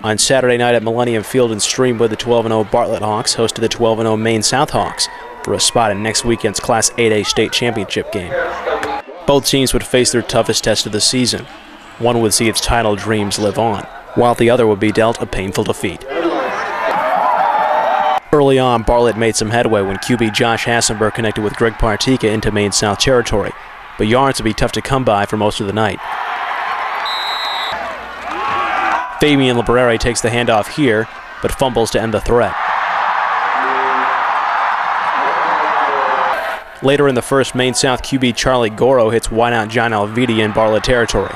On Saturday night at Millennium Field and Streamwood, the 12-0 Bartlett Hawks hosted the 12-0 Maine South Hawks for a spot in next weekend's Class 8A state championship game. Both teams would face their toughest test of the season. One would see its title dreams live on, while the other would be dealt a painful defeat. Early on, Bartlett made some headway when QB Josh Hassenberg connected with Greg Partika into Maine South territory, but yards would be tough to come by for most of the night. Fabian Libreri takes the handoff here, but fumbles to end the threat. Later in the first, Maine South QB Charlie Goro hits wideout John Alvidi in Bartlett territory.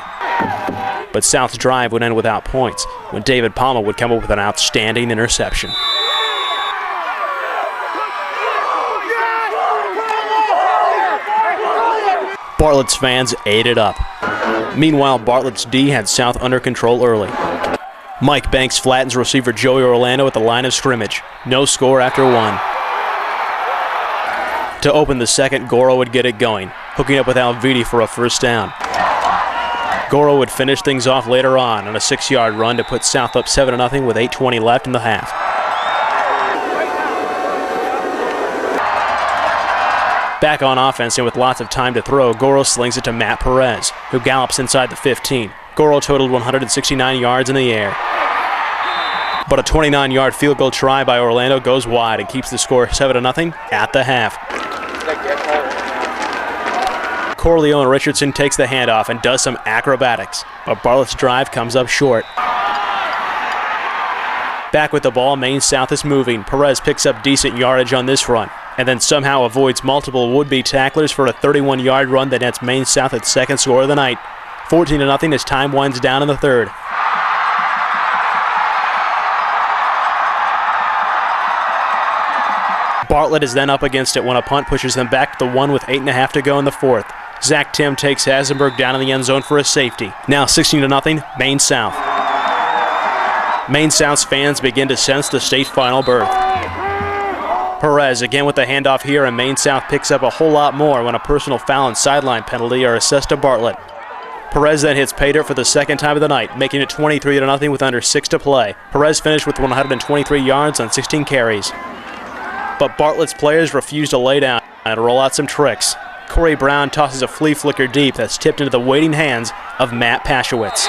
But South's drive would end without points when David Palmer would come up with an outstanding interception. Bartlett's fans ate it up. Meanwhile, Bartlett's D had South under control early. Mike Banks flattens receiver Joey Orlando at the line of scrimmage. No score after one. To open the second, Goro would get it going, hooking up with Alvidi for a first down. Goro would finish things off later on a 6-yard run to put South up 7-0 with 8:20 left in the half. Back on offense and with lots of time to throw, Goro slings it to Matt Perez, who gallops inside the 15. Goro totaled 169 yards in the air. But a 29-yard field goal try by Orlando goes wide and keeps the score 7-0 at the half. Corleone Richardson takes the handoff and does some acrobatics, but Bartlett's drive comes up short. Back with the ball, Maine South is moving. Perez picks up decent yardage on this run, and then somehow avoids multiple would-be tacklers for a 31-yard run that nets Maine South its second score of the night. 14-0 as time winds down in the third. Bartlett is then up against it when a punt pushes them back to the one with 8.5 to go in the fourth. Zach Tim takes Hassenberg down in the end zone for a safety. Now 16-0, Maine South. Maine South's fans begin to sense the state final berth. Perez again with the handoff here, and Maine South picks up a whole lot more when a personal foul and sideline penalty are assessed to Bartlett. Perez then hits pay dirt for the second time of the night, making it 23-0 with under 6 to play. Perez finished with 123 yards on 16 carries. But Bartlett's players refuse to lay down and roll out some tricks. Corey Brown tosses a flea flicker deep that's tipped into the waiting hands of Matt Paschowitz.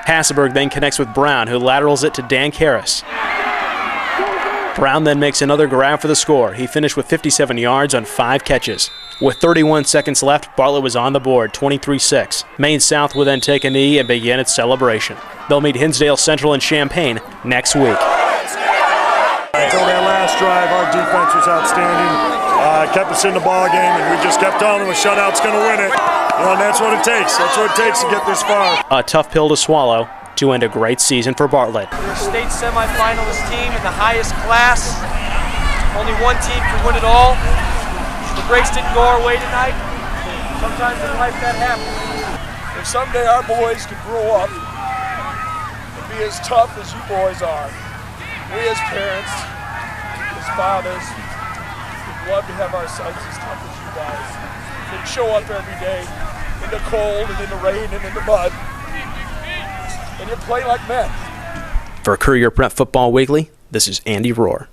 Hassenberg then connects with Brown, who laterals it to Dan Karras. Brown then makes another grab for the score. He finished with 57 yards on 5 catches. With 31 seconds left, Bartlett was on the board, 23-6. Maine South will then take a knee and begin its celebration. They'll meet Hinsdale Central in Champaign next week. Until that last drive, our defense was outstanding. Kept us in the ball game, and we just kept telling them a shutout's going to win it. And that's what it takes. That's what it takes to get this far. A tough pill to swallow to end a great season for Bartlett. We're a state semifinalist team in the highest class. Only one team can win it all. The breaks didn't go our way tonight. Sometimes in life that happens. If someday our boys can grow up and be as tough as you boys are, we as parents, as fathers, would love to have our sons as tough as you guys. They show up every day in the cold and in the rain and in the mud, and you play like men. For Courier Prep Football Weekly, this is Andy Rohr.